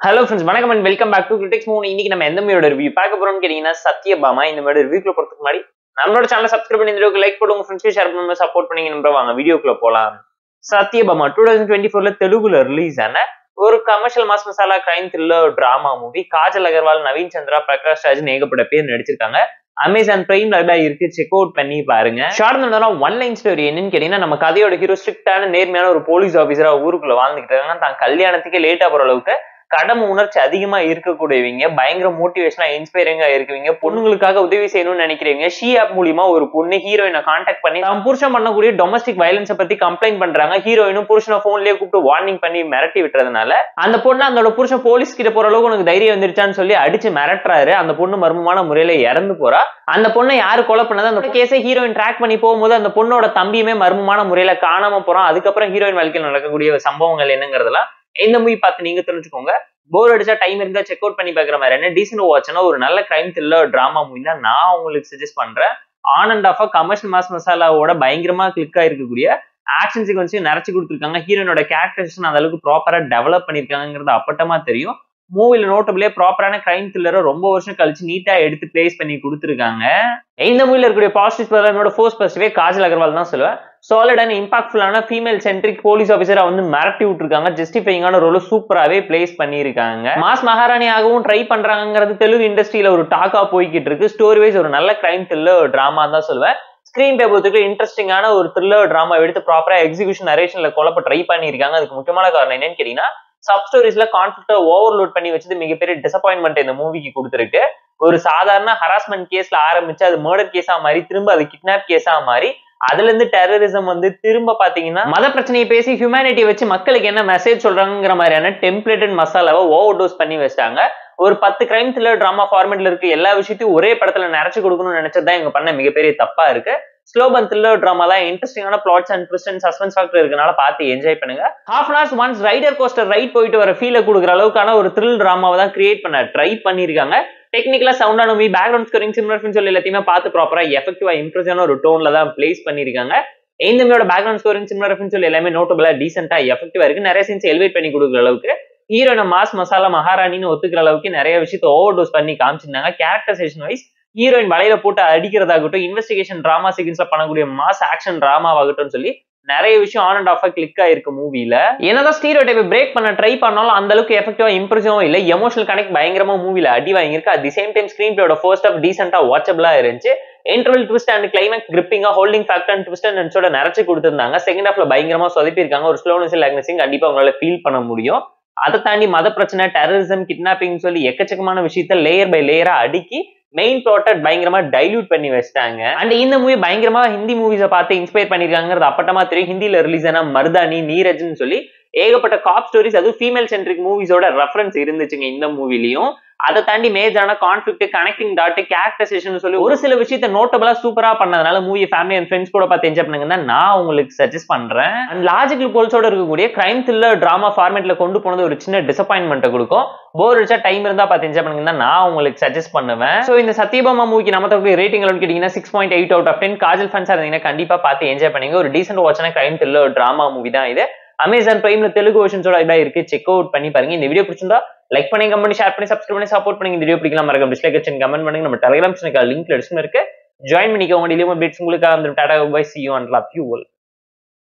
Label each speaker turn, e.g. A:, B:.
A: Hello friends, வணக்கம் and welcome back to critics movie. இன்னைக்கு நம்ம எந்த மூவியோட ரிவ்யூ பார்க்க போறோம்னு கேட்டீங்கன்னா சத்யபாமா. இந்த மாதிரி ரிவ்யூக்குள்ள போறதுக்கு முன்னாடி நம்மளோட சேனலை சப்ஸ்கிரைப் பண்ணி இந்த வீடியோக்கு லைக் போட்டு உங்க ஃப்ரெண்ட்ஸ்க்கு ஷேர் பண்ணி சப்போர்ட் பண்ணீங்க நம்புற. வாங்க வீடியோக்குள்ள போலாம். சத்யபாமா 2024 தெலுங்குல ரிலீஸ் ஆன ஒரு commercial mass masala crime thriller drama movie. Kajal Agarwal, Naveen Chandra, Prakash Raj ஏகப்பட்ட பேர் நடிச்சிருக்காங்க. அமேசான் பிரைம்ல இருக்கு, செக் அவுட் பண்ணி பாருங்க. ஷார்ட் ஒன் லைன் ஸ்டோரி என்னன்னு கேட்டீங்கன்னா, நம்ம கதையோட ஹீரோ ஸ்ட்ரிக்டான நேர்மையான ஒரு போலீஸ் ஆபீசரா ஊருக்குள்ள வாழ்ந்துகிட்டு இருக்காங்க. தான் கல்யாணத்துக்கே லேட்டா போற அளவுக்கு கடமை உணர்ச்சி அதிகமா இருக்கக்கூடியவங்க, பயங்கர மோட்டிவேஷனா இன்ஸ்பைரிங்கா இருக்குவீங்க, பொண்ணுங்களுக்காக உதவி செய்யணும்னு நினைக்கிறீங்க. ஷீ ஆப் மூலியமா ஒரு பொண்ணு ஹீரோயினை கான்டாக்ட் பண்ணி தான் புருஷன் பண்ணக்கூடிய டொமஸ்டிக் வயலன்ஸை பத்தி கம்ப்ளைண்ட் பண்றாங்க. ஹீரோயினும் புருஷனை போன்லயே கூப்பிட்டு வார்னிங் பண்ணி மிரட்டி விட்டுறதுனால அந்த பொண்ணு அதோட புருஷன் போலீஸ் கிட்ட போற அளவுக்கு உனக்கு தைரியம் வந்துருச்சான்னு சொல்லி அடிச்சு மிரட்டுறாரு. அந்த பொண்ணு மர்மமான முறையில இறந்து போறா. அந்த பொண்ணை யாரு கொலை பண்ணது அந்த கேஸை ஹீரோயின் ட்ராக் பண்ணி போகும்போது அந்த பொண்ணோட தம்பியுமே மர்மமான முறையில காணாம போறான். அதுக்கப்புறம் ஹீரோயின் வாழ்க்கையில் நடக்கக்கூடிய சம்பவங்கள் என்னங்கிறதுலாம் இந்த மூவி பார்த்து நீங்க தெரிஞ்சுக்கோங்க. போர் அடிச்சா டைம் இருந்தா செக் அவுட் பண்ணி பாக்குற மாதிரி டீசன்ட் வாட்ச்னா ஒரு நல்ல கிரைம் த்ரில்லர் டிராமா மூவி தான் நான் உங்களுக்கு சஜஸ்ட் பண்றேன். ஆன் அண்ட் ஆஃபா கமர்ஷியல் மாஸ் மசாலாவோட பயங்கரமா கிளிக் ஆயிருக்கக்கூடிய ஆக்ஷன் சீக்வன்ஸையும் நிறைச்சு கொடுத்துருக்காங்க. ஹீரோனோட கேரக்டர்ஸ் அந்த அளவுக்கு ப்ராப்பரா டெவலப் பண்ணிருக்காங்கிறது அப்பட்டமா தெரியும். மூவில நோட்டபிளே ப்ராப்பரான கிரைம் த்ரில்லரை ரொம்ப வருஷம் கழிச்சு நீட்டா எடுத்து பிளேஸ் பண்ணி கொடுத்துருக்காங்க. இந்த மூவில இருக்கக்கூடிய பாசிட்டிவ் என்னோட ஃபர்ஸ்ட் பாசிட்டிவே காஜல் அகர்வால் தான் சொல்லுவேன். சாலிட் அண்ட் இம்பாக்ட்ஃபுல்லான ஃபீமேல் சென்ட்ரிக் போலீஸ் ஆஃபீஸரா மிரட்டி விட்டுருக்காங்க. ஜஸ்டிஃபைங்கான ரோல சூப்பராகவே பிளேஸ் பண்ணியிருக்காங்க. மாஸ் மகாராணியாகவும் ட்ரை பண்றாங்கிறது தெலுங்கு இண்டஸ்ட்ரியில ஒரு டாக்கா போய்கிட்டு இருக்கு. ஸ்டோரி வைஸ் ஒரு நல்ல கிரைம் த்ரில்லர் டிராமா தான் சொல்லுவேன். ஸ்கிரீன் பே பொறுத்துக்கு இன்ட்ரெஸ்டிங்கான ஒரு த்ரில்லர் டிராமா எடுத்து ப்ராப்பரா எக்ஸிகியூஷன் நரேஷன்ல குழப்ப ட்ரை பண்ணியிருக்காங்க. அதுக்கு முக்கியமான காரணம் என்னன்னு கேட்டீங்கன்னா, சப் ஸ்டோரிஸ்ல கான்ஃபிளிக்ட ஓவர்லோட் பண்ணி வச்சது மிகப்பெரிய டிசப்பாயின்மெண்ட் இந்த மூவிக்கு கொடுத்துருக்கு. ஒரு சாதாரண ஹராஸ்மெண்ட் கேஸ்ல ஆரம்பிச்சு அது மர்டர் கேஸா மாறி திரும்ப அது கிட்னாப் கேஸா மாறி அதுல இருந்து டெரரிசம் திரும்ப பாத்தீங்கன்னா மத பிரச்சனையை பேசி ஹியூமனிட்டியை வச்சு மக்களுக்கு என்ன மெசேஜ் சொல்றாங்கிற மாதிரியான டெம்ப்ளேட்டட் மசாலாவை ஓவர் டோஸ் பண்ணி வச்சிட்டாங்க. ஒரு 10 கிரைம் த்ரில்லர் டிராமா ஃபார்மேட்ல இருக்கு எல்லா விஷயத்தையும் ஒரே படத்துல நிறைச்சு கொடுக்கணும்னு நினைச்சதுதான் இவங்க பண்ண மிகப்பெரிய தப்பா இருக்கு. ஸ்லோ பன் த்ரில்லர் டிராமா தான் இன்ட்ரெஸ்டிங்கான plots and twist and suspense factor இருக்கனால பார்த்து என்ஜாய் பண்ணுங்க. ஹாஃப் அன் ஹவர்ஸ் ஒன்ஸ் ரைடர் கோஸ்டர் ரைட் போயிட்டு வர ஃபீலை கொடுக்குற அளவுக்கான ஒரு த்ரில் டிராமாவை தான் கிரியேட் பண்ண ட்ரை பண்ணிருக்காங்க. டெக்னிக்கலா சவுண்டான மூவி, பேக்ரவுண்ட் ஸ்கோரிங், சினிமாட்டோகிராஃபி சொல்லி எல்லாத்தையுமே பார்த்து ப்ராப்பரா எஃபெக்டிவா இம்ப்ரெஷனான ஒரு டோன்ல தான் பிளேஸ் பண்ணிருக்காங்க. இந்த மூவியோட பேக்ரவுண்ட் ஸ்கோரிங், சினிமாட்டோகிராஃபி சொல்லி எல்லாமே நோட்டபிளா டீசென்ட்டா எஃபெக்டிவா இருக்கு. நிறைய சீன்ஸ் எலிவேட் பண்ணி கொடுக்குற அளவுக்கு ஹீரோன மாஸ் மசாலா மகாராணின்னு ஒத்துக்கிற அளவுக்கு நிறைய விஷயத்த ஓவர் டோஸ் பண்ணி காமிச்சிருந்தாங்க. கேரக்டரைசேஷன் வைஸ் ஹீரோயின் வலையில போட்டு அடிக்கிறதாகட்டும், இன்வெஸ்டிகேஷன் டிராமா சீக்வன்ஸ்ல பண்ணக்கூடிய மாஸ் ஆக்ஷன் டிராமாவாகட்டும் சொல்லி நிறைய விஷயம் ஆன் அண்ட் ஆஃபா கிளிக் ஆயிருக்கு மூவில. என்னதான் ஸ்டீரியோடைப்பை பிரேக் பண்ண ட்ரை பண்ணாலும் அந்த அளவுக்கு எஃபெக்டிவா இம்ப்ரெசிவும் இல்ல. எமோஷனல் கனெக்ட் பயங்கரமா மூவில அடி வாங்கியிருக்கு. At the same time screen பிளேயோட ஃபர்ஸ்ட் ஆஃப் டீசென்ட்டா வாட்சபிளா இருந்துச்சு. இன்டர்வல் ட்விஸ்ட் அண்ட் கிளைமேக்ஸ் கிரிப்பிங்கா holding factor and twist and எண்ட்ஸோட நிறைச்சு கொடுத்திருந்தாங்க. செகண்ட் ஹாஃப்ல பயங்கரமா சொதப்பிருக்காங்க. ஒரு ஸ்லோனஸ் லாக்னஸிங் கண்டிப்பா உங்களால ஃபீல் பண்ண முடியும். அதை தாண்டி மத பிரச்சனை, டெரரிசம், கிட்னாப்பிங் சொல்லி எக்கச்சக்கமான விஷயத்த லேயர் பை லேயரா அடுக்கி மெயின் பிளாட்டை பயங்கரமா டைல்யூட் பண்ணி வச்சிட்டாங்க. அண்ட் இந்த மூவி பயங்கரமா ஹிந்தி மூவிஸை பார்த்து இன்ஸ்பயர் பண்ணிருக்காங்கிறது அப்பட்டமா தெரியும். ஹிந்தியில ரிலீஸ் ஆன மர்தானி, நீரஜ்னு சொல்லி ஏகப்பட்ட காப் ஸ்டோரிஸ், அதுவும் ஃபீமேல் சென்ட்ரிக் மூவிஸோட ரெஃபரன்ஸ் இருந்துச்சுங்க இந்த மூவிலையும். அதை தாண்டி மேஜரான கான்ஃபிளிக்ட், கனெக்டிங் டாட், கேரக்டரைசேஷன் சொல்லி ஒரு சில விஷயத்த நோட்டபிளா சூப்பரா பண்ணதுனால மூவி ஃபேமிலி அண்ட் ஃப்ரெண்ட்ஸ் கூட பார்த்து என்ஜாய் பண்ணுங்கன்னா நான் உங்களுக்கு சஜஸ்ட் பண்றேன். அண்ட் லாஜிக்கல் போல்ஸோட இருக்கக்கூடிய கிரைம் த்ரில்லர் டிராமா ஃபார்மேட்ல கொண்டு போனது ஒரு சின்ன டிசப்பாயின்மெண்ட் கொடுக்கும். போர் அடிச்சா டைம் இருந்தா பார்த்து என்ஜாய் பண்ணுங்கன்னா நான் உங்களுக்கு சஜஸ்ட் பண்ணுவேன். ஸோ இந்த சத்யபாமா மூவிக்கு நம்ம தரக்கூடிய ரேட்டிங் கேட்டீங்கன்னா 6.8 out of 10. காஜல் ஃபேன்ஸா இருந்தீங்கன்னா கண்டிப்பா பார்த்து என்ஜாய் பண்ணுங்க. ஒரு டீசென்ட் வாட்சான கிரைம் த்ரில்லர் டிராமா மூவி தான் இது. அமேசான் பிரைம்ல தெலுங்கு வெர்ஷன்ஸோட இருக்கு, செக் அவுட் பண்ணி பாருங்க. இந்த வீடியோ பிடிச்சிருந்தா லைக் பண்ணி, கமெண்ட் பண்ணி, ஷேர் பண்ணி, சப்ஸ்கிரைப் பண்ணி சப்போர்ட் பண்ணுங்க. இந்த வீடியோ பிடிக்கலாம் மறக்காம டிஸ்லைக் வச்சு கமெண்ட் பண்ணுங்க. நம்ம டெலிகிராம் சேனல் லிங்க் டிஸ்கிரிப்ஷன்ல இருக்கு, ஜாயின் பண்ணிக்கோங்க. டெய்லி அப்டேட்ஸ் உங்களுக்கு tata bye, see you and love you all.